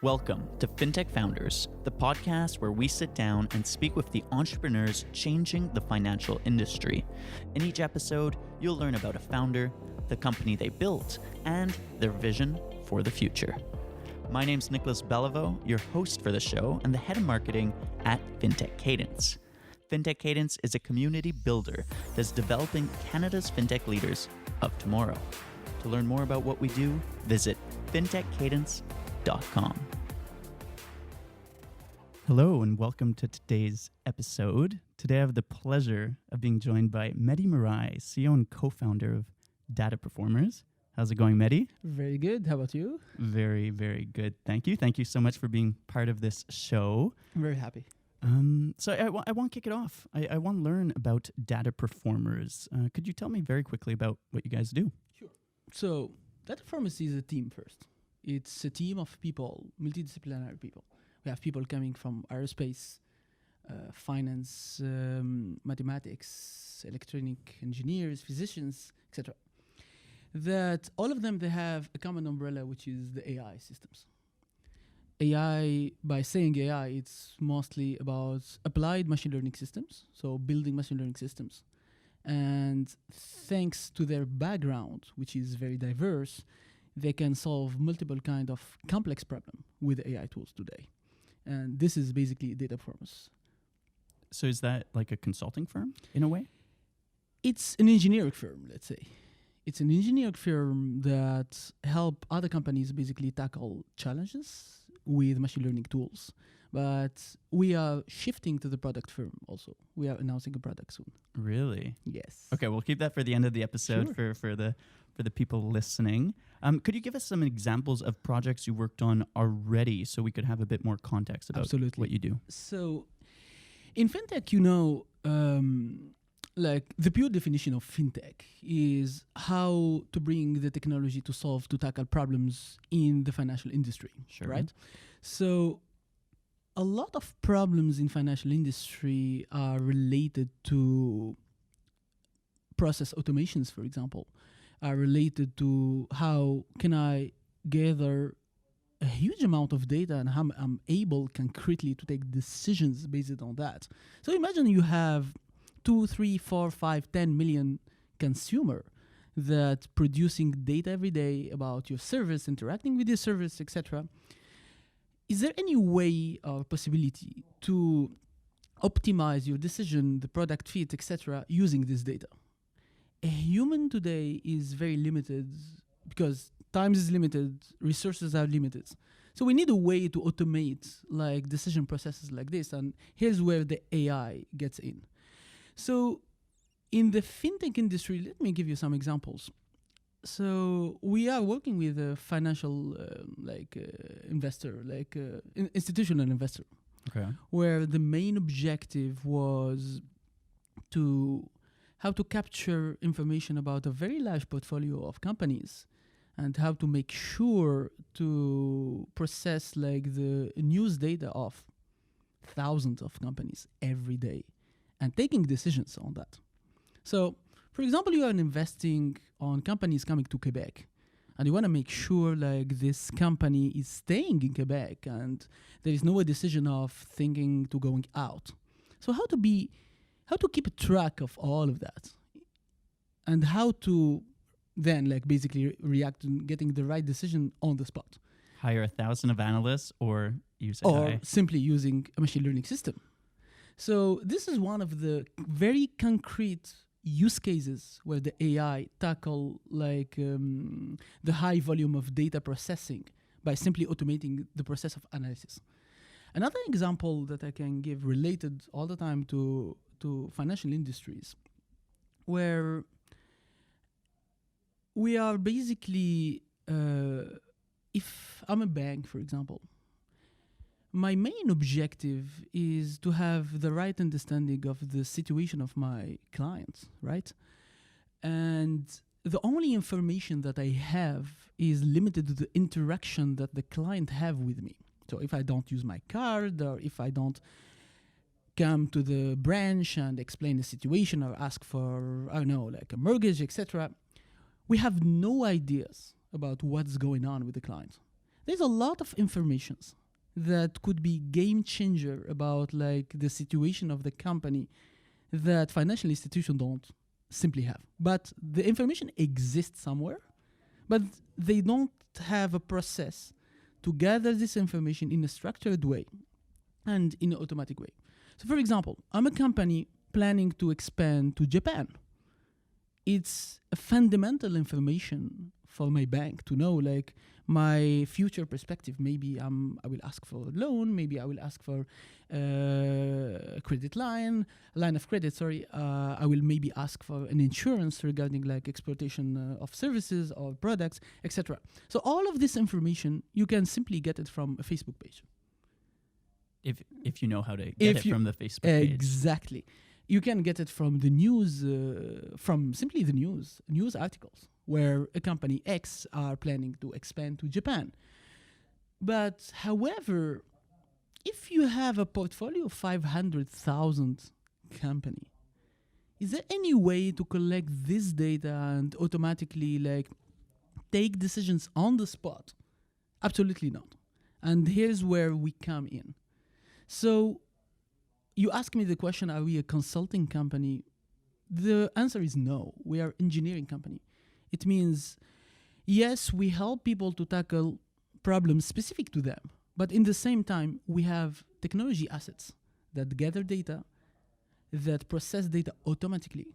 Welcome to Fintech Founders, the podcast where we sit down and speak with the entrepreneurs changing the financial industry. In each episode, you'll learn about a founder, the company they built, and their vision for the future. My name's Nicholas Beliveau, your host for the show and the head of marketing at Fintech Cadence. Fintech Cadence is a community builder that's developing Canada's fintech leaders of tomorrow. To learn more about what we do, visit fintechcadence.com. Hello and welcome to today's episode. Today I have the pleasure of being joined by Mehdi Merai, CEO and co-founder of Dataperformers. How's it going, Mehdi? Very good. How about you? Very, very good. Thank you. Thank you so much for being part of this show. I'm very happy. So I want to kick it off. I want to learn about Dataperformers. Could you tell me very quickly about what you guys do? Sure. So Dataperformers is a team first. It's a team of people, multidisciplinary people. We have people coming from aerospace, finance, mathematics, electronic engineers, physicians, etc. That all of them, they have a common umbrella, which is the AI systems. AI, by saying AI, it's mostly about applied machine learning systems, so building machine learning systems. And thanks to their background, which is very diverse, they can solve multiple kind of complex problem with AI tools today. And this is basically Dataperformers. So is that like a consulting firm in a way? It's an engineering firm, let's say. It's an engineering firm that help other companies basically tackle challenges with machine learning tools. But we are shifting to the product firm also. We are announcing a product soon. Really? Yes. Okay, we'll keep that for the end of the episode. Sure. for the people listening. Could you give us some examples of projects you worked on already so we could have a bit more context about what you do? So in fintech, like the pure definition of fintech is how to bring the technology to tackle problems in the financial industry, Sure. right? So a lot of problems in financial industry are related to process automations, for example, are related to how can I gather a huge amount of data and how I'm able concretely to take decisions based on that. So imagine you have 2, 3, 4, 5, 10 million consumer that producing data every day about your service, interacting with your service, etc. Is there any way or possibility to optimize your decision, the product fit, etc., using this data? A human today is very limited because time is limited, resources are limited. So we need a way to automate like decision processes like this. And here's where the AI gets in. So in the fintech industry, let me give you some examples. So we are working with a financial investor, institutional investor, Okay. where the main objective was how to capture information about a very large portfolio of companies and how to make sure to process like the news data of thousands of companies every day and taking decisions on that. So, for example, you are investing on companies coming to Quebec and you want to make sure like this company is staying in Quebec and there is no decision of thinking to going out. So how to keep a track of all of that and how to then like basically react to getting the right decision on the spot. Hire 1,000 of analysts or use AI. Or simply using a machine learning system. So this is one of the very concrete use cases where the AI tackle like the high volume of data processing by simply automating the process of analysis. Another example that I can give related all the time to financial industries, where we are basically, if I'm a bank, for example, my main objective is to have the right understanding of the situation of my clients, right? And the only information that I have is limited to the interaction that the client have with me. So if I don't use my card or if I don't come to the branch and explain the situation or ask for, I don't know, like a mortgage, etc., we have no ideas about what's going on with the client. there's a lot of informations that could be game changer about like the situation of the company that financial institutions don't simply have. But the information exists somewhere, but they don't have a process to gather this information in a structured way and in an automatic way. So for example, I'm a company planning to expand to Japan. It's a fundamental information for my bank to know like my future perspective. Maybe I will ask for a loan, maybe I will ask for a credit line of credit, sorry. I will maybe ask for an insurance regarding like exploitation of services or products, etc. So all of this information, you can simply get it from a Facebook page. If you know how to get it from the Facebook page. Exactly. You can get it from the news, from simply the news articles, where a company X are planning to expand to Japan. But however, if you have a portfolio of 500,000 company, is there any way to collect this data and automatically like take decisions on the spot? Absolutely not. And here's where we come in. So you ask me the question, are we a consulting company? The answer is no. We are engineering company. It means, yes, we help people to tackle problems specific to them. But in the same time, we have technology assets that gather data, that process data automatically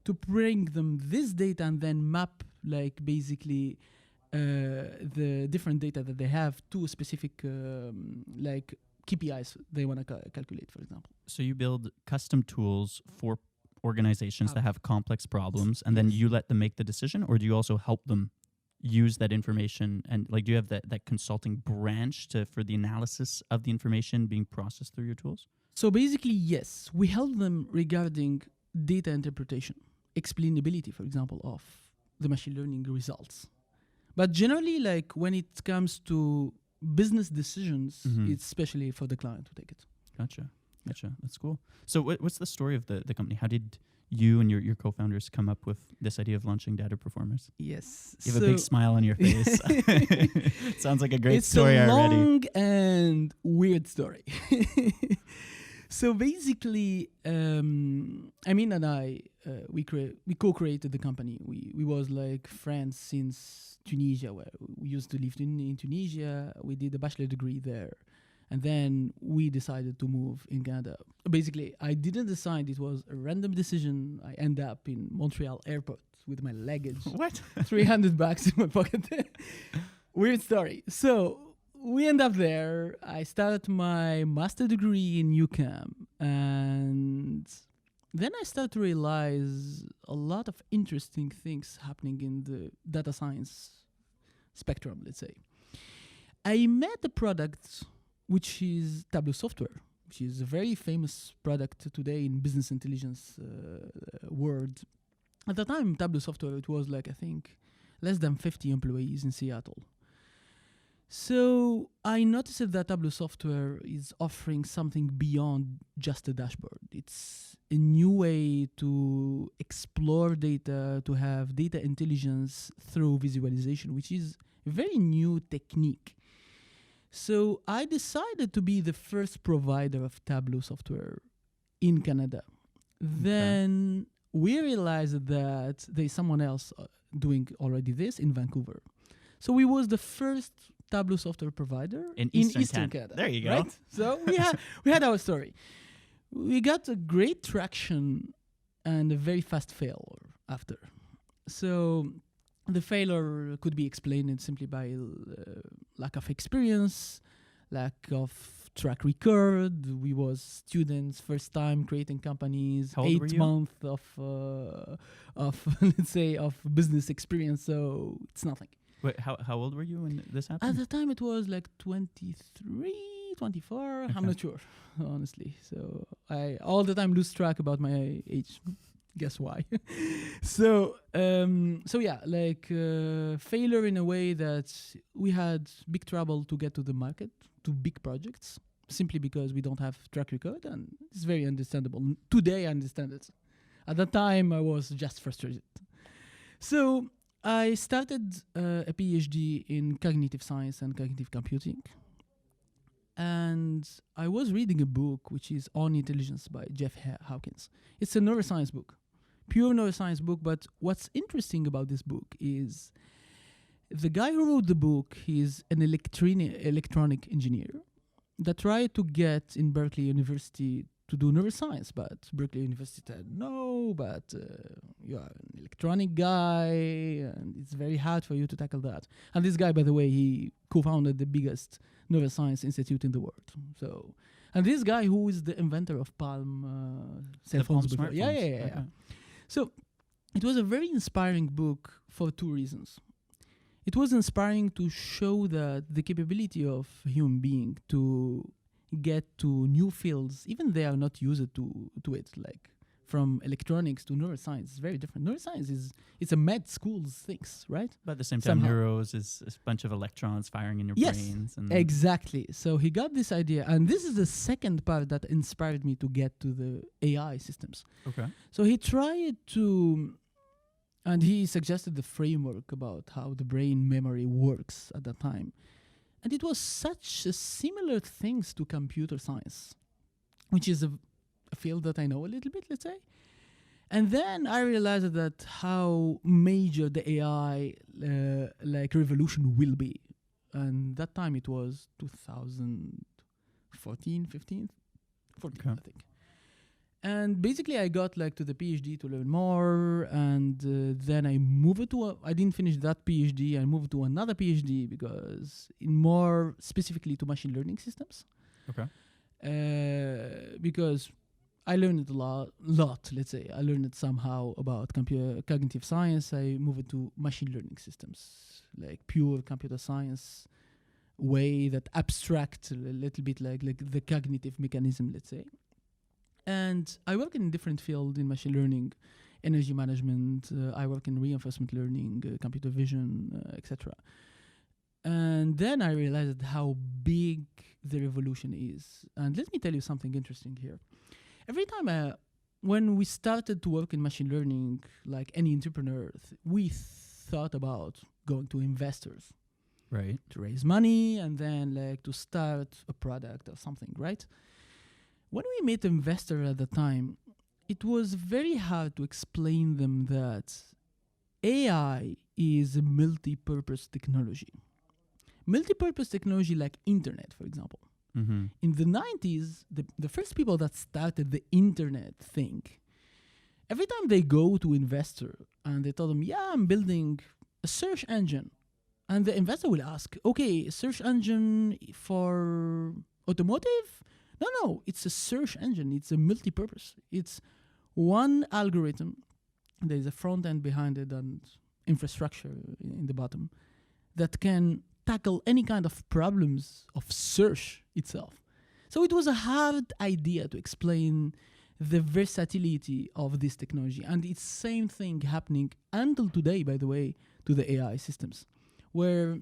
to bring them this data and then map like basically the different data that they have to a specific like KPIs they want to calculate, for example. So you build custom tools for organizations that have complex problems, and then you let them make the decision, or do you also help them use that information? And like, do you have that consulting branch for the analysis of the information being processed through your tools? So basically, yes, we help them regarding data interpretation, explainability, for example, of the machine learning results. But generally, like when it comes to business decisions, it's especially for the client to take it. Gotcha. That's cool. So what's the story of the company? How did you and your co-founders come up with this idea of launching Dataperformers? Yes. You have a big smile on your face. Sounds like a great story already. It's a long and weird story. So basically, Amin and I, we co-created the company. We was like friends since Tunisia, where we used to live in Tunisia. We did a bachelor degree there. And then we decided to move in Canada. Basically, I didn't decide. It was a random decision. I end up in Montreal airport with my luggage. What? $300 in my pocket. Weird story. So we end up there. I started my master degree in UCAM. And then I started to realize a lot of interesting things happening in the data science spectrum, let's say. I met a product which is Tableau software, which is a very famous product today in business intelligence world. At the time, Tableau software, it was like, I think, less than 50 employees in Seattle. So I noticed that Tableau software is offering something beyond just a dashboard. It's a new way to explore data, to have data intelligence through visualization, which is a very new technique. So I decided to be the first provider of Tableau software in Canada. Then we realized that there's someone else doing already this in Vancouver. So we was the first Tableau software provider in Eastern Canada. There you go. Right? So we had our story. We got a great traction and a very fast failure after. So the failure could be explained simply by lack of experience, lack of track record. We was students, first time creating companies, How old were 8 you? months of let's say of business experience. So it's nothing. Wait, how old were you when this happened? At the time, it was like 23, 24. Okay. I'm not sure, honestly. So I all the time lose track about my age. Guess why? So yeah, like failure in a way that we had big trouble to get to the market, to big projects, simply because we don't have track record, and it's very understandable. Today I understand it. At the time I was just frustrated. So I started a PhD in cognitive science and cognitive computing. And I was reading a book which is On Intelligence by Jeff Hawkins. It's a neuroscience book, pure neuroscience book. But what's interesting about this book is the guy who wrote the book, he's an electronic engineer that tried to get in Berkeley University to do neuroscience, but Berkeley University said, no, but you are an electronic guy, and it's very hard for you to tackle that. And this guy, by the way, he co-founded the biggest neuroscience institute in the world. So, and this guy who is the inventor of Palm cell phones. Palm smartphones. Yeah. Okay. So it was a very inspiring book for two reasons. It was inspiring to show that the capability of a human being to get to new fields, even they are not used to it, like from electronics to neuroscience, is very different. Neuroscience it's a med school's things, right? But at the same time, Somehow. neuros is a bunch of electrons firing in your Yes, brains. And exactly. So he got this idea, and this is the second part that inspired me to get to the AI systems. Okay. So he tried to, and he suggested the framework about how the brain memory works at that time. And it was such a similar things to computer science, which is a field that I know a little bit, let's say. And then I realized that how major the AI like revolution will be. And that time it was 2014, 15? 14, Okay. I think. And basically I got like to the PhD to learn more, and then I moved to I didn't finish that PhD. I moved to another PhD because in more specifically to machine learning systems. Okay. Because I learned a lot, let's say. I learned it somehow about cognitive science. I moved to machine learning systems, like pure computer science way that abstract a little bit like the cognitive mechanism, let's say. And I work in different fields in machine learning, energy management. I work in reinforcement learning, computer vision, etc. And then I realized how big the revolution is. And let me tell you something interesting here. Every time when we started to work in machine learning, like any entrepreneur, we thought about going to investors, Right. to raise money and then like to start a product or something, right? When we met investors at the time, it was very hard to explain them that AI is a multi-purpose technology. Multi-purpose technology like internet, for example. Mm-hmm. In the 90s, the first people that started the internet thing, every time they go to investor and they tell them, yeah, I'm building a search engine. And the investor will ask, okay, search engine for automotive? No, it's a search engine. It's a multi-purpose. It's one algorithm. There's a front end behind it and infrastructure in the bottom that can tackle any kind of problems of search itself. So it was a hard idea to explain the versatility of this technology. And it's same thing happening until today, by the way, to the AI systems, where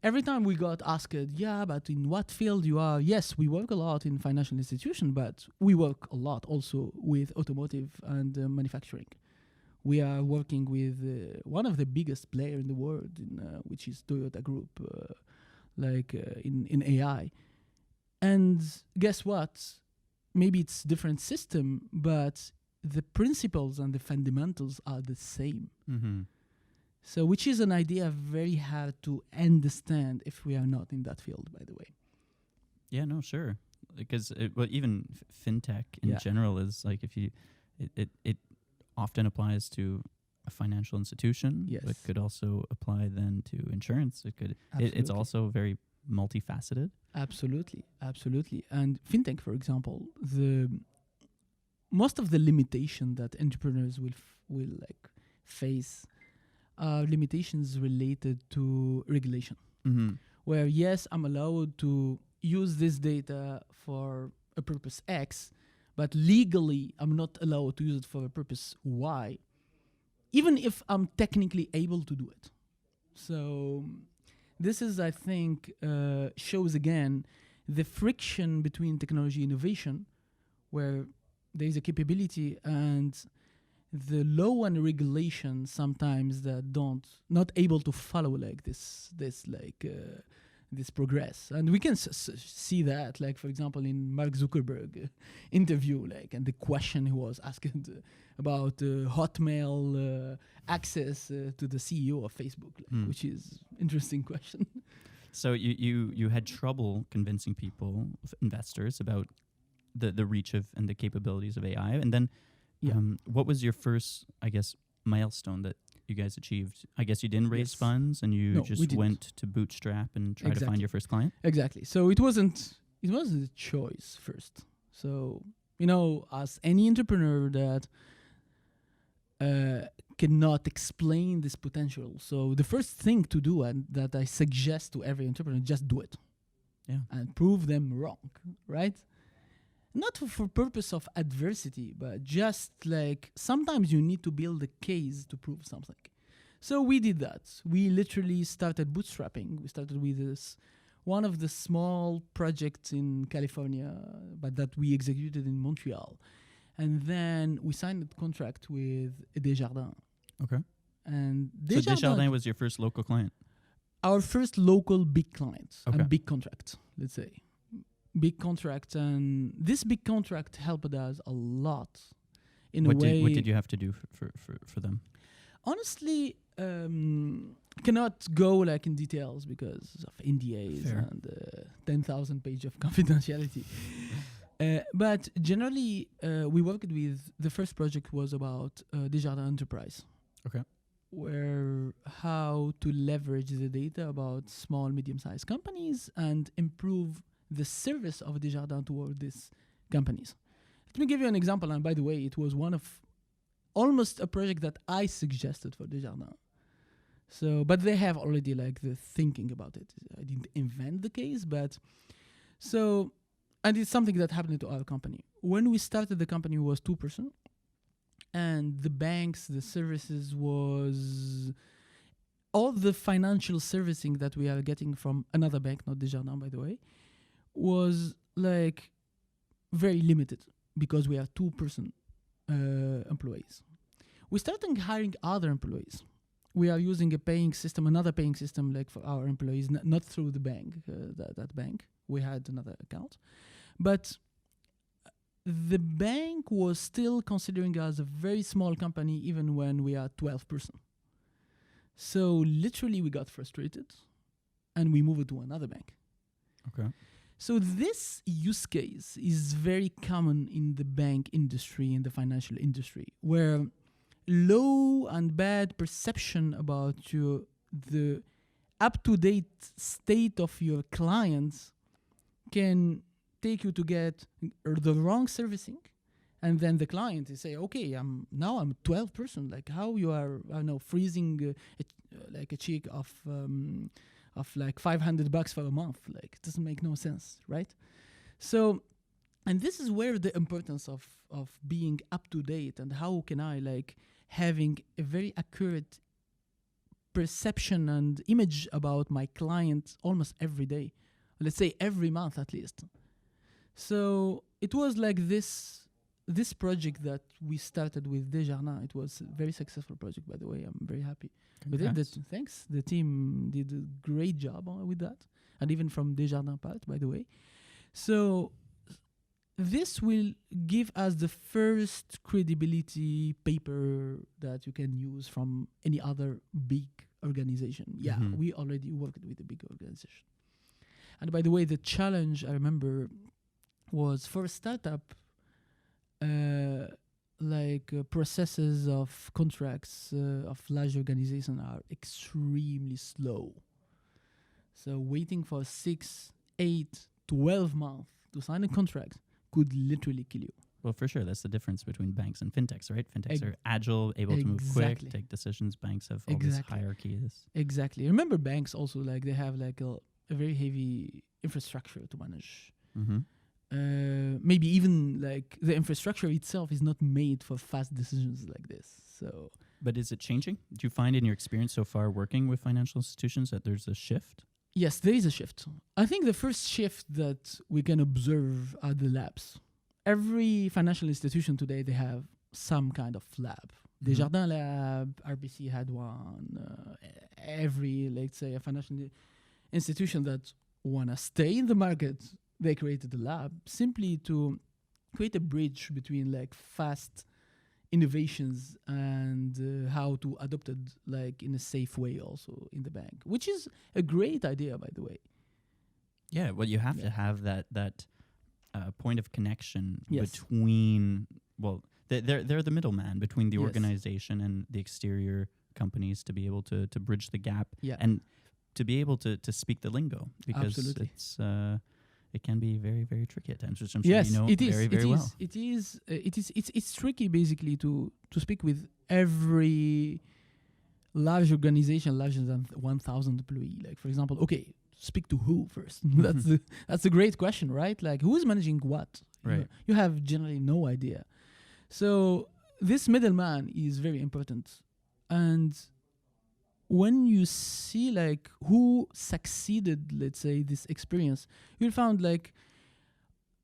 every time we got asked, yeah, but in what field you are? Yes, we work a lot in financial institution, but we work a lot also with automotive and manufacturing. We are working with one of the biggest player in the world, which is Toyota Group, in AI. And guess what? Maybe it's different system, but the principles and the fundamentals are the same. Mm-hmm. So, which is an idea very hard to understand if we are not in that field, by the way. Yeah, no, sure. Because even fintech in Yeah. general is like it often applies to a financial institution. Yes. It could also apply then to insurance. It's Absolutely. also very multifaceted. Absolutely. And fintech, for example, most of the limitation that entrepreneurs will face are limitations related to regulation. Mm-hmm. Where yes, I'm allowed to use this data for a purpose X, but legally I'm not allowed to use it for a purpose Y, even if I'm technically able to do it. So this is, I think, shows again the friction between technology innovation, where there is a capability and the law and regulation sometimes that not able to follow like this progress, and we can see that, like for example in Mark Zuckerberg interview, like, and the question he was asked about Hotmail access to the CEO of Facebook, like, which is interesting question. So you had trouble convincing people, investors, about the reach of and the capabilities of AI, and then what was your first, I guess, milestone that you guys achieved? I guess you didn't raise funds, and you just went to bootstrap and try to find your first client. Exactly. So it wasn't a choice first. So as any entrepreneur that cannot explain this potential, so the first thing to do, and that I suggest to every entrepreneur, just do it, and prove them wrong, right? Not for purpose of adversity, but just like sometimes you need to build a case to prove something. So we did that. We literally started bootstrapping. We started with one of the small projects in California, but that we executed in Montreal. And then we signed a contract with Desjardins. Okay. And Desjardins was your first local client? Our first local big client, and big contract, let's say. Big contract, and this big contract helped us a lot in a way. What did you have to do for them? Honestly, cannot go like in details because of NDAs and 10,000 pages of confidentiality. But generally, we worked with, the first project was about Desjardins Enterprise. Okay. Where how to leverage the data about small, medium-sized companies and improve the service of Desjardins toward these companies. Let me give you an example, and by the way, it was one of almost a project that I suggested for Desjardins. So, but they have already like the thinking about it. I didn't invent the case, but so, and it's something that happened to our company. When we started the company, it was 2%, and the banks, the services was all the financial servicing that we are getting from another bank, not Desjardins, by the way, was like very limited because we are 2% employees. We started hiring other employees. We are using another paying system like for our employees, not through the bank, that bank. We had another account. But the bank was still considering us a very small company even when we are 12%. So literally we got frustrated and we moved to another bank. Okay. So this use case is very common in the bank industry, in the financial industry, where low and bad perception about the up-to-date state of your clients can take you to get the wrong servicing, and then the client is say, okay, I'm 12%. Like how you are, I know, freezing like a check of like $500 for a month. Like it doesn't make no sense, right? So, and this is where the importance of being up to date and how can I like having a very accurate perception and image about my client almost every day, let's say every month at least. So it was like this project that we started with Desjardins. It was a very successful project, by the way. I'm very happy with it. Thanks. The team did a great job with that. And even from Desjardins part, by the way. So this will give us the first credibility paper that you can use from any other big organization. Yeah, we already worked with a big organization. And by the way, the challenge I remember was for a startup, processes of contracts of large organizations are extremely slow. So waiting for 6, 8, 12 months to sign a contract could literally kill you. Well, for sure. That's the difference between banks and fintechs, right? Fintechs are agile, able to move quick, take decisions. Banks have all this hierarchy. Exactly. Remember, banks also like they have like a very heavy infrastructure to manage. Maybe even like the infrastructure itself is not made for fast decisions like this. So, but is it changing? Do you find in your experience so far working with financial institutions that there's a shift? Yes, there is a shift. I think the first shift that we can observe are the labs. Every financial institution today, they have some kind of lab. Desjardins Lab, RBC had one. Every, let's say, a financial institution that want to stay in the market, they created a lab simply to create a bridge between like fast innovations and how to adopt it like in a safe way also in the bank, which is a great idea, by the way. Yeah, well, you have to have that point of connection Yes. between, well, they're the middleman between the Yes. organization and the exterior companies to be able to bridge the gap Yeah. and to be able to speak the lingo, because Absolutely. it's it can be very, very tricky at times, which I'm sure Yes, you know it is. very, very well. It's tricky basically to speak with every large organization, larger than 1,000 employee. Like for example, okay, speak to who first? That's a great question, right? Like who is managing what? Right. You have generally no idea. So this middleman is very important, and when you see like who succeeded, let's say, this experience, you'll find like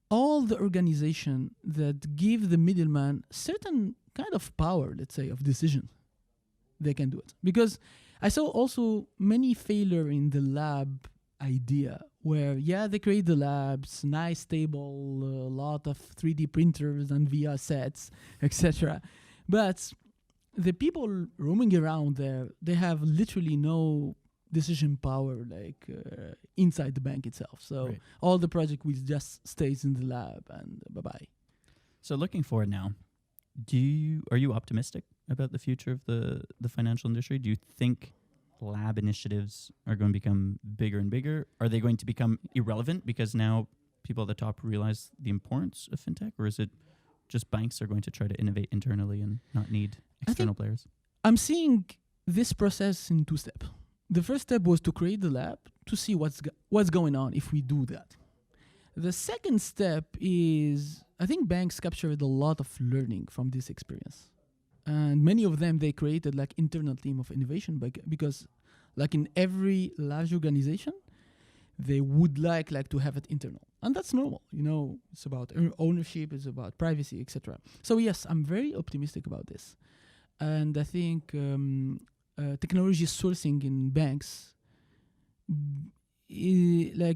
all the organization that give the middleman certain kind of power, let's say, of decision, they can do it. Because I saw also many failure in the lab idea where, they create the labs, nice table, a lot of 3D printers and VR sets, etc. But the people roaming around there, they have literally no decision power like inside the bank itself. So Right. all the project will just stays in the lab and bye-bye. So looking forward now, are you optimistic about the future of the financial industry? Do you think lab initiatives are going to become bigger and bigger? Are they going to become irrelevant because now people at the top realize the importance of fintech? Or is it just banks are going to try to innovate internally and not need external players? I'm seeing this process in two steps. The first step was to create the lab to see what's going on if we do that. The second step is, I think banks captured a lot of learning from this experience. And many of them, they created like internal team of innovation because like in every large organization, they would like to have it internal. And that's normal. It's about ownership, it's about privacy, etc. So yes, I'm very optimistic about this. And I think technology sourcing in banks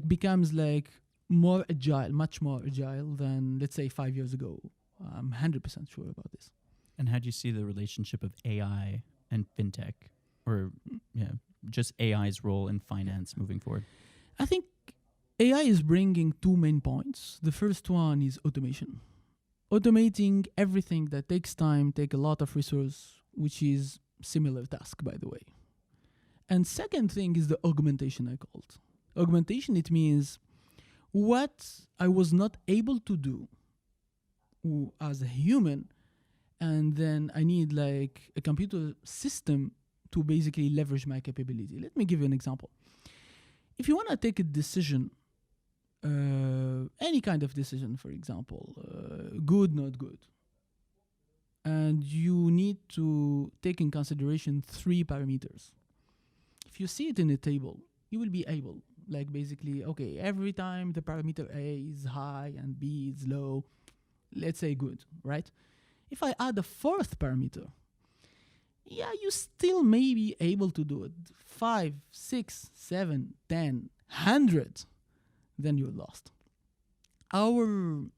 becomes like more agile, much more agile than, let's say, 5 years ago. I'm 100% sure about this. And how do you see the relationship of AI and fintech, or just AI's role in finance moving forward? I think AI is bringing two main points. The first one is automation. Automating everything that takes time, take a lot of resource, which is similar task, by the way. And second thing is the augmentation, I called. Augmentation, it means what I was not able to do as a human, and then I need like a computer system to basically leverage my capability. Let me give you an example. If you want to take a decision, any kind of decision, for example, good, not good, and you need to take in consideration 3 parameters. If you see it in a table, you will be able, like basically, okay, every time the parameter A is high and B is low, let's say good, right? If I add a 4th parameter, you still may be able to do it. 5, 6, 7, 10, 100, then you're lost. Our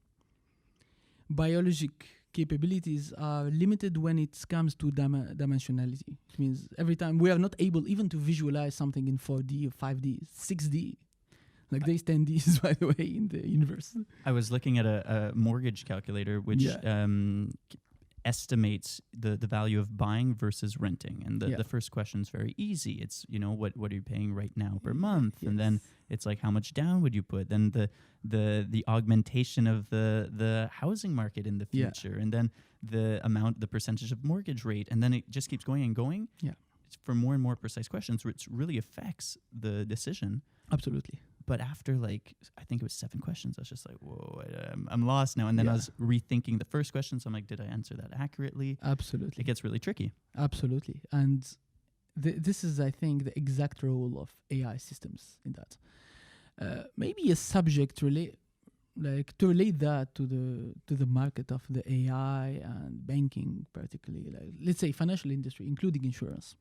biologic capabilities are limited when it comes to dimensionality. It means every time we are not able even to visualize something in 4D or 5D, 6D. Like there's 10Ds, by the way, in the universe. I was looking at a mortgage calculator, which estimates the value of buying versus renting. And the first question is very easy. It's, what are you paying right now per month? Yes. And then it's like, how much down would you put? Then the augmentation of the housing market in the future. And then the percentage of mortgage rate. And then it just keeps going and going. Yeah. It's for more and more precise questions, which really affects the decision. Absolutely. But after I think it was 7 questions, I was just like, whoa, I'm lost now. And then I was rethinking the first question. So I'm like, did I answer that accurately? Absolutely. It gets really tricky. Absolutely. And this is, I think, the exact role of AI systems in that. Maybe a subject like to relate that to the market of the AI and banking, particularly, like let's say financial industry, including insurance,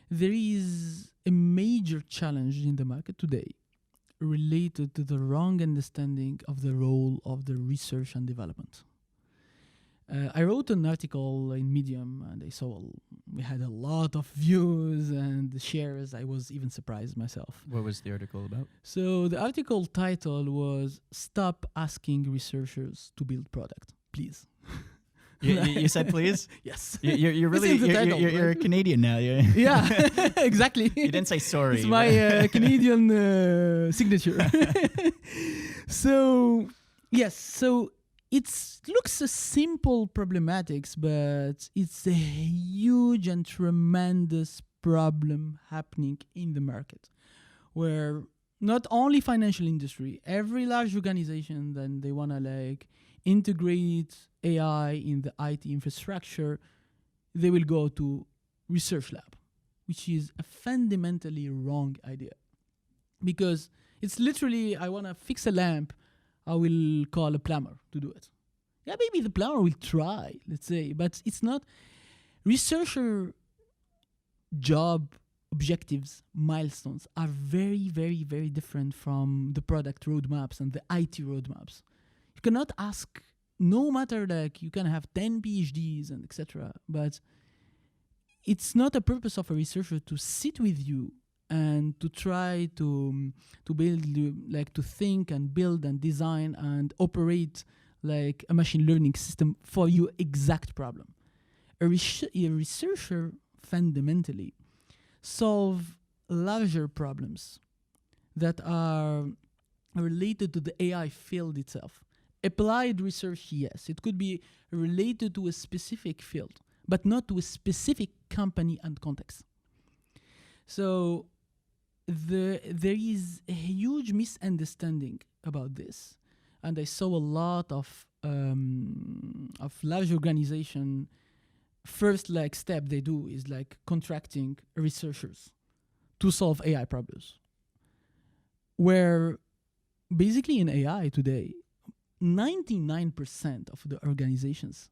there is a major challenge in the market today related to the wrong understanding of the role of the research and development. I wrote an article in Medium, and I saw we had a lot of views and shares. I was even surprised myself. What was the article about? So the article title was "Stop Asking Researchers to Build Product, Please." You said please? Yes. You're really It's in the title, you're a Canadian now. Yeah, exactly. You didn't say sorry. It's my Canadian signature. So yes, so it looks a simple problematics, but it's a huge and tremendous problem happening in the market, where not only financial industry, every large organization, then they want to like integrate AI in the IT infrastructure, they will go to research lab, which is a fundamentally wrong idea. Because it's literally, I want to fix a lamp, I will call a plumber to do it. Yeah, maybe the plumber will try, let's say, but it's not. Researcher job objectives, milestones are very, very, very different from the product roadmaps and the IT roadmaps. You cannot ask, no matter like you can have 10 PhDs and etc., but it's not a purpose of a researcher to sit with you and to try to build, like to think and build and design and operate like a machine learning system for your exact problem. A researcher fundamentally solve larger problems that are related to the AI field itself. Applied research, yes, it could be related to a specific field, but not to a specific company and context. So there is a huge misunderstanding about this, and I saw a lot of large organization. First like step they do is like contracting researchers to solve AI problems, where basically in AI today 99% of the organizations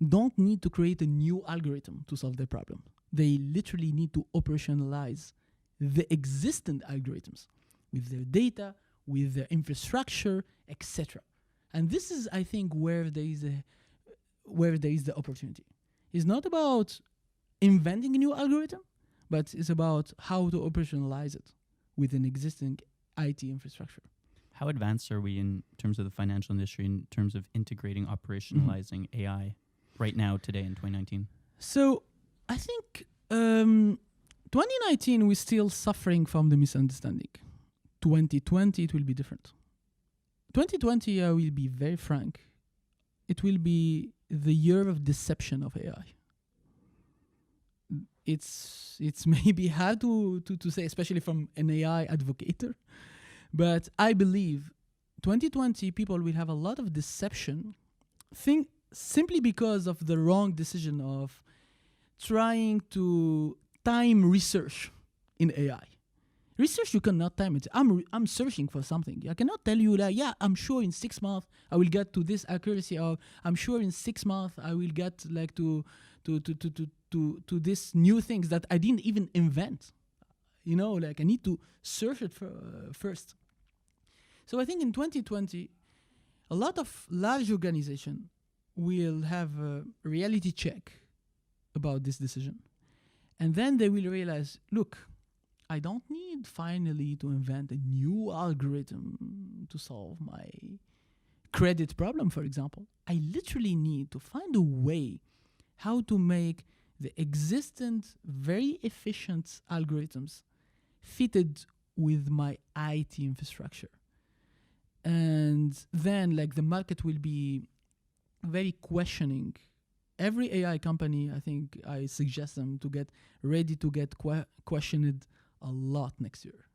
don't need to create a new algorithm to solve their problem. They literally need to operationalize the existing algorithms with their data, with their infrastructure, etc. And this is, I think, where there is the opportunity. It's not about inventing a new algorithm, but it's about how to operationalize it with an existing IT infrastructure. How advanced are we in terms of the financial industry, in terms of integrating, operationalizing AI right now, today in 2019? So I think 2019, we're still suffering from the misunderstanding. 2020, it will be different. 2020, I will be very frank, it will be the year of deception of AI. It's maybe hard to say, especially from an AI advocator, but I believe 2020 people will have a lot of deception, simply because of the wrong decision of trying to time research in AI. Research, you cannot time it. I'm searching for something. I cannot tell you that, yeah, I'm sure in 6 months I will get to this accuracy, or I'm sure in 6 months I will get like to this new things that I didn't even invent. You know, like I need to search it first. So I think in 2020, a lot of large organizations will have a reality check about this decision. And then they will realize, look, I don't need finally to invent a new algorithm to solve my credit problem, for example. I literally need to find a way how to make the existent, very efficient algorithms fitted with my IT infrastructure. And then like the market will be very questioning. Every AI company, I think I suggest them to get ready to get questioned a lot next year,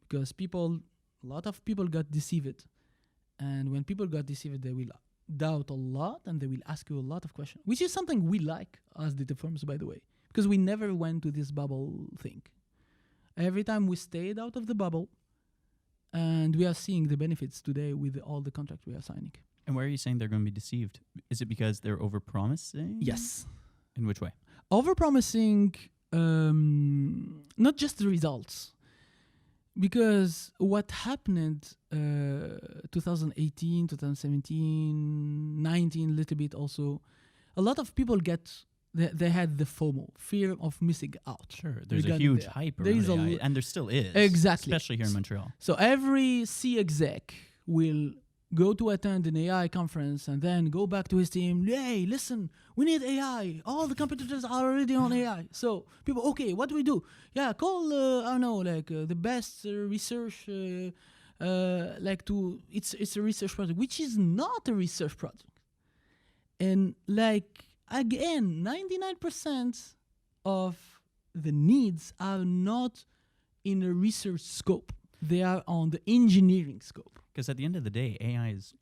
because a lot of people got deceived, and when people got deceived, they will doubt a lot and they will ask you a lot of questions, which is something we like as Dataperformers, by the way, because we never went to this bubble thing. Every time we stayed out of the bubble And we are seeing the benefits today with all the contracts we are signing. And why are you saying they're going to be deceived? Is it because they're overpromising? Yes. In which way? Overpromising, not just the results. Because what happened 2018, 2017, 19, a little bit also, a lot of people they had the FOMO, fear of missing out. Sure, there's a huge hype around AI, and there still is. Exactly. Especially here in Montreal. So every C exec will go to attend an AI conference and then go back to his team. Hey, listen, we need AI. All the competitors are already on AI. So people, okay, what do we do? Yeah, call, I don't know, like the best research, it's a research project, which is not a research project. And like, again, 99% of the needs are not in a research scope. They are on the engineering scope. Because at the end of the day, AI is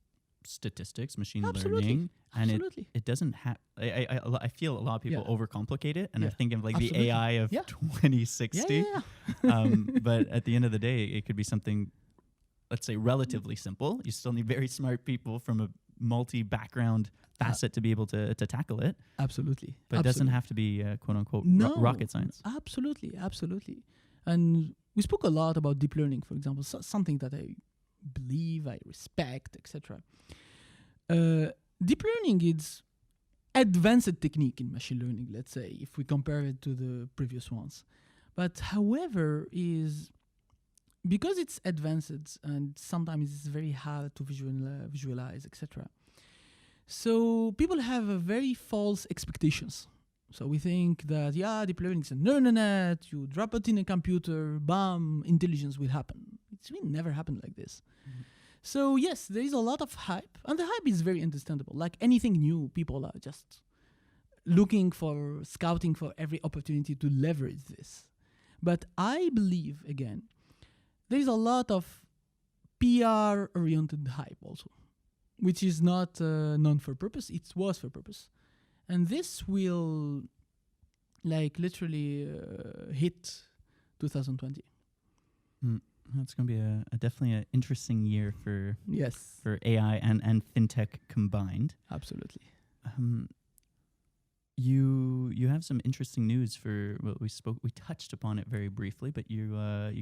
statistics, machine learning, and it doesn't have. I feel a lot of people overcomplicate it, and I think of like the AI of 2060. But at the end of the day, it could be something, let's say, relatively simple. You still need very smart people from a multi-background facet to be able to tackle it. Absolutely. But it doesn't have to be quote unquote rocket science. Absolutely. And we spoke a lot about deep learning, for example, something that I believe, I respect, etc. Deep learning is advanced technique in machine learning, let's say, if we compare it to the previous ones. But however, is because it's advanced and sometimes it's very hard to visualize, etc. So people have a very false expectations. So we think that, deep learning is a neural net, you drop it in a computer, bam, intelligence will happen. It's really never happened like this. Mm-hmm. So yes, there is a lot of hype, and the hype is very understandable. Like anything new, people are just scouting for every opportunity to leverage this. But I believe, again, there is a lot of PR-oriented hype also, which is not non for purpose, it was for purpose. And this will, like, literally hit 2020. It's going to be definitely an interesting year for AI and fintech combined. Absolutely. You have some interesting news for what we touched upon it very briefly, but you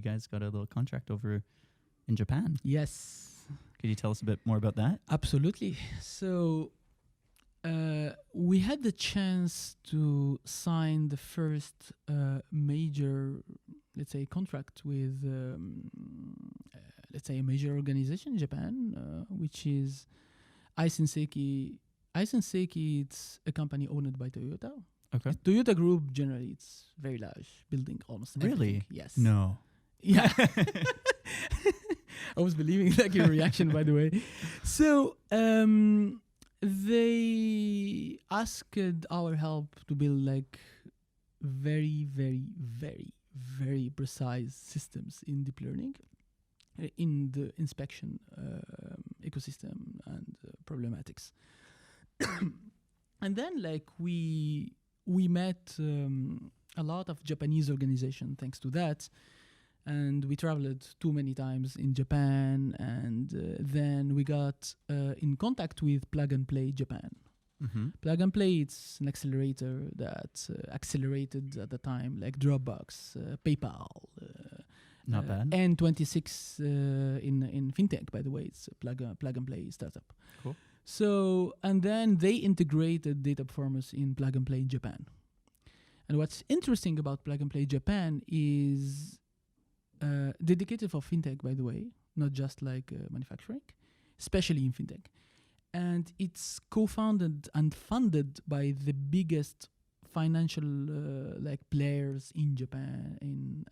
guys got a little contract over in Japan. Yes. Could you tell us a bit more about that? Absolutely. So we had the chance to sign the first major, let's say, contract with, let's say, a major organization in Japan, which is Aisenseiki. Aisenseiki, it's a company owned by Toyota. Okay. Toyota Group, generally, it's very large, building almost everything. Really? Yes. No. Yeah. I was believing like your reaction, by the way. So they asked our help to build like very, very, very, very precise systems in deep learning, in the inspection ecosystem and problematics. And then like we met a lot of Japanese organizations thanks to that. And we traveled too many times in Japan, and then we got in contact with Plug and Play Japan. Mm-hmm. Plug and Play, it's an accelerator that accelerated at the time, like Dropbox, PayPal. Not bad. N26 in Fintech, by the way, it's a Plug and Play startup. Cool. So, and then they integrated Dataperformers in Plug and Play Japan. And what's interesting about Plug and Play Japan is dedicated for fintech, by the way, not just like manufacturing, especially in fintech. And it's co-founded and funded by the biggest financial like players in Japan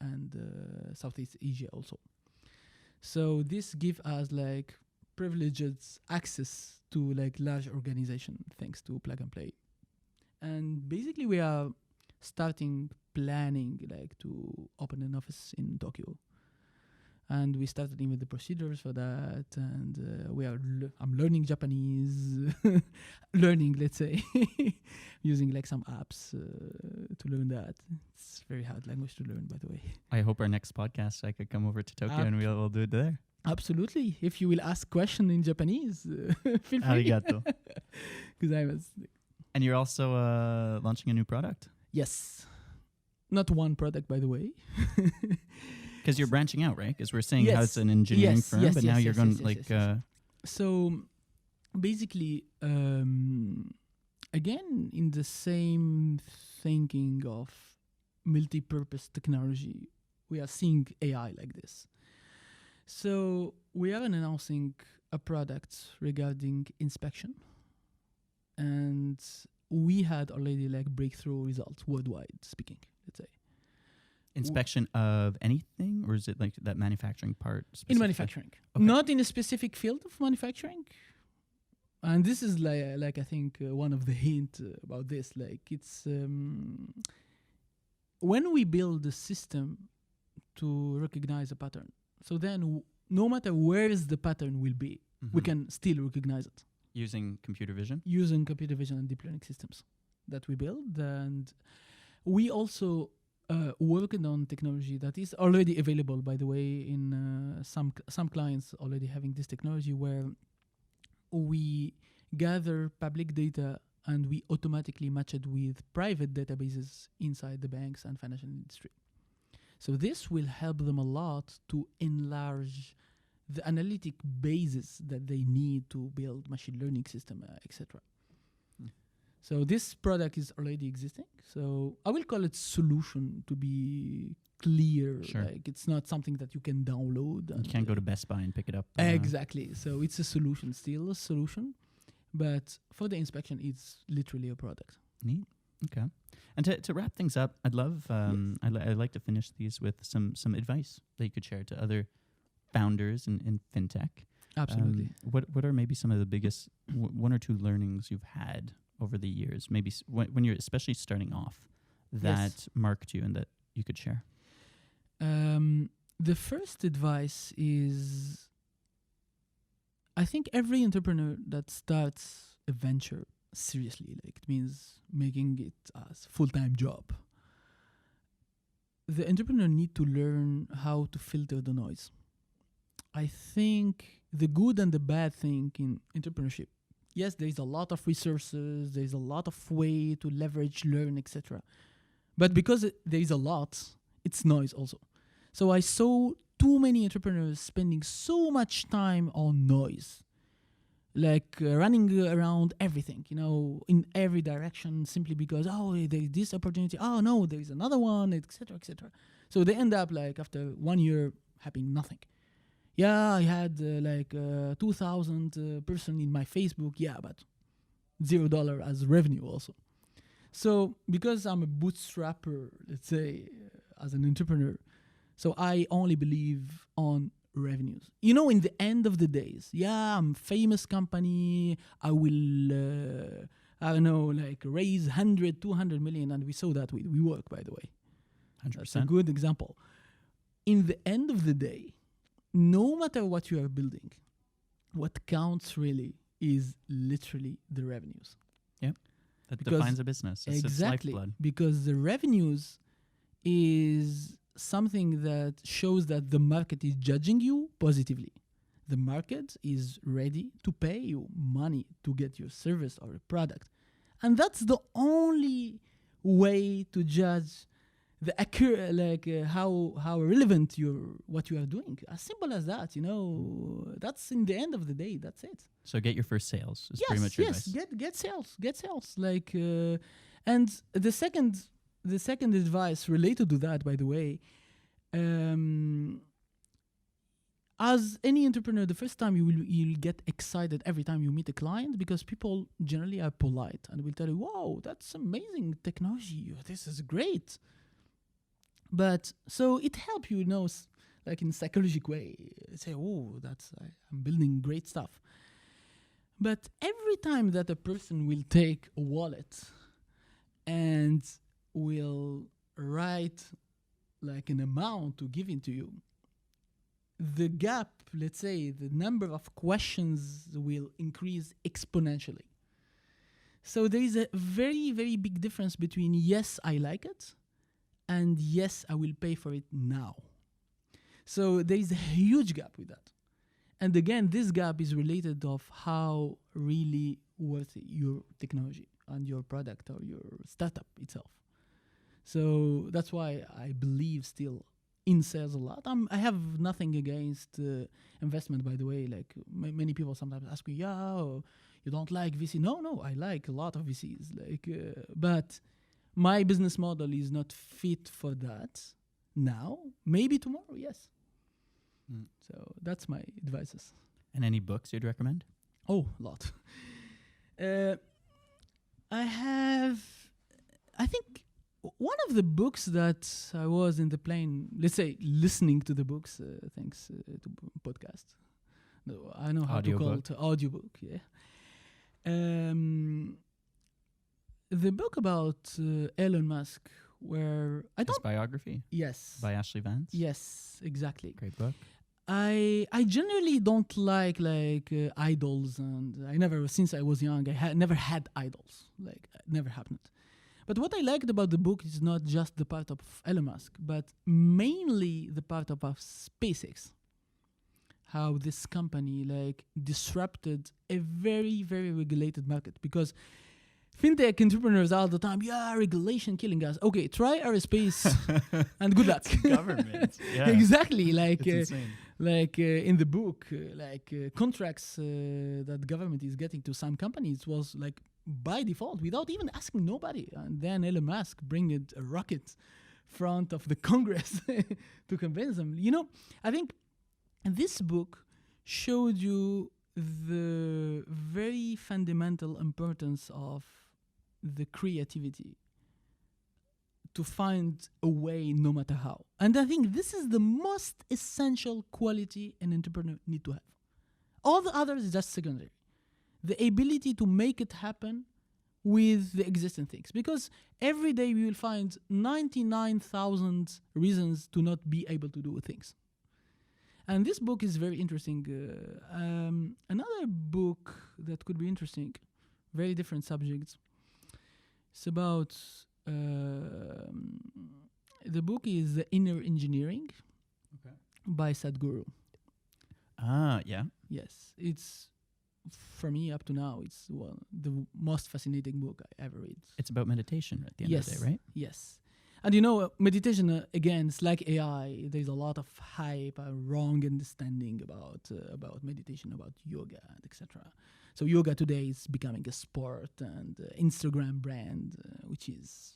and Southeast Asia also. So this gives us like privileged access to like large organization thanks to Plug and Play. And basically we are planning like to open an office in Tokyo, and we started even the procedures for that. And I'm learning Japanese, let's say, using like some apps to learn that. It's very hard language to learn, by the way. I hope our next podcast I could come over to Tokyo and we'll do it there. Absolutely. If you will ask question in Japanese, feel free. Arigato. Because I was And you're also launching a new product yes, not one product by the way. because you're branching out, right? Because we're saying how it's Yes. an engineering Yes, firm, yes, but yes, now you're yes, going yes, like yes, yes, So basically, again, in the same thinking of multi-purpose technology, we are seeing AI like this. So we are announcing a product regarding inspection, and we had already like breakthrough results worldwide speaking, let's say. inspection of anything, or is it like that manufacturing part? In specifically? manufacturing, Okay. not in a specific field of manufacturing. And this is like I think one of the hint about this. Like it's when we build a system to recognize a pattern. So then, no matter where is the pattern will be, we Mhm. can still recognize it Using computer vision. using computer vision and deep learning systems that we build. And we also working on technology that is already available, by the way, in some clients already having this technology where we gather public data and we automatically match it with private databases inside the banks and financial industry. So this will help them a lot to enlarge the analytic basis that they need to build machine learning system, etc. So this product is already existing. So I will call it solution to be clear. Sure. Like it's not something that you can download. You can't go to Best Buy and pick it up. Exactly. So it's a solution, still a solution. But for the inspection, it's literally a product. Neat. Okay. And to wrap things up, I'd love, I'd like to finish these with some advice that you could share to other founders in fintech. Absolutely. What are maybe some of the biggest one or two learnings you've had over the years, maybe when you're especially starting off, that marked you and that you could share? The first advice is, I think every entrepreneur that starts a venture seriously, like it means making it as full-time job, the entrepreneur need to learn how to filter the noise. I think the good and the bad thing in entrepreneurship, yes, there's a lot of resources, there's a lot of way to leverage, learn, etc. But because there is a lot, it's noise also. So I saw too many entrepreneurs spending so much time on noise, like running around everything, in every direction, simply because, there is this opportunity, no, there is another one, etc., etc. So they end up like after 1 year having nothing. Yeah, I had 2,000 person in my Facebook, but $0 as revenue also. So because I'm a bootstrapper, let's say, as an entrepreneur, so I only believe on revenues. In the end of the days, I'm famous company, I will, raise 100, 200 million, and we saw that with WeWork, by the way. 100%. That's a good example. In the end of the day, no matter what you are building, what counts really is literally the revenues. That Because defines a business. It's exactly, its lifeblood. because the revenues is something that shows that the market is judging you positively. The market is ready to pay you money to get your service or a product. And that's the only way to judge the how relevant what you are doing. As simple as that, that's in the end of the day, that's it. So get your first sales is pretty much your advice. Get sales. And the second advice related to that, by the way, as any entrepreneur, the first time you'll get excited every time you meet a client, because people generally are polite and will tell you, "Wow, that's amazing technology. This is great." But so it helps you, like in a psychological way, say, "Oh, I'm building great stuff." But every time that a person will take a wallet and will write like an amount to give into you, the gap, let's say, the number of questions will increase exponentially. So there is a very, very big difference between yes, I like it, and yes, I will pay for it now. So there is a huge gap with that. And again, this gap is related of how really worthy your technology and your product or your startup itself. So that's why I believe still in sales a lot. I have nothing against investment, by the way. Like many people sometimes ask me, you don't like VC? No, I like a lot of VCs. But my business model is not fit for that now. Maybe tomorrow, yes. So that's my advices. And any books you'd recommend? Oh, a lot. I think one of the books that I was in the plane, let's say listening to the books, thanks to podcast. No, I know how to call it audiobook, yeah. The book about Elon Musk, where His biography? Yes. By Ashley Vance? Yes, exactly. Great book. I generally don't like idols, and I never, since I was young, I never had idols. Like, it never happened. But what I liked about the book is not just the part of Elon Musk, but mainly the part of SpaceX. How this company disrupted a very, very regulated market, because fintech entrepreneurs all the time, regulation killing us. Okay, try aerospace and good luck. Government. Yeah. Exactly. It's insane. In the book, contracts that government is getting to some companies was by default without even asking nobody. And then Elon Musk bring a rocket front of the Congress to convince them. I think this book showed you the very fundamental importance of the creativity to find a way no matter how. And I think this is the most essential quality an entrepreneur need to have. All the others is just secondary. The ability to make it happen with the existing things. Because every day we will find 99,000 reasons to not be able to do things. And this book is very interesting. Another book that could be interesting, very different subjects. It's about, the book is The Inner Engineering by Sadhguru. Yeah. Yes, it's, for me up to now, it's the most fascinating book I ever read. It's about meditation at the end of the day, right? Yes. And meditation, again, it's like AI. There's a lot of hype, wrong understanding about meditation, about yoga, and etc. So yoga today is becoming a sport and Instagram brand, which is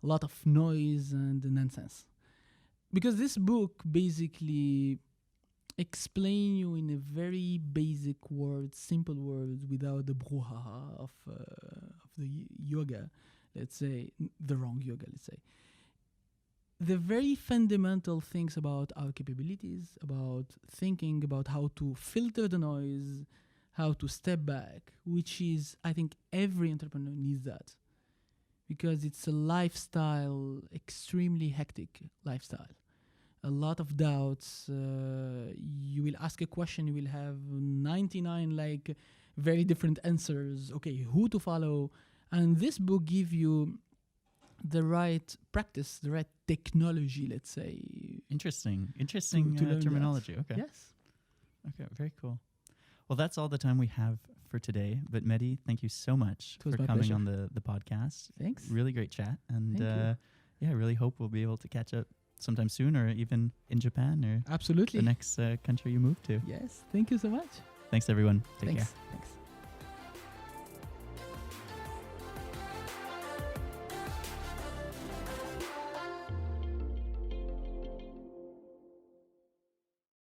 a lot of noise and nonsense. Because this book basically explain you in a very basic words, simple words, without the brouhaha of the yoga. Let's say, the wrong yoga, let's say. The very fundamental things about our capabilities, about thinking, about how to filter the noise, how to step back, which is, I think, every entrepreneur needs that. Because it's a lifestyle, extremely hectic lifestyle. A lot of doubts. You will ask a question, you will have 99 very different answers. Okay, who to follow? And this book gives you the right practice, the right technology, let's say. Interesting to learn terminology. that. Okay. Yes. Okay, very cool. Well, that's all the time we have for today. But Mehdi, thank you so much for coming pleasure. on the podcast. Thanks. Really great chat. And Thank you. I really hope we'll be able to catch up sometime soon, or even in Japan, or Absolutely. the next country you move to. Yes. Thank you so much. Thanks, everyone. Take Thanks. care. Thanks.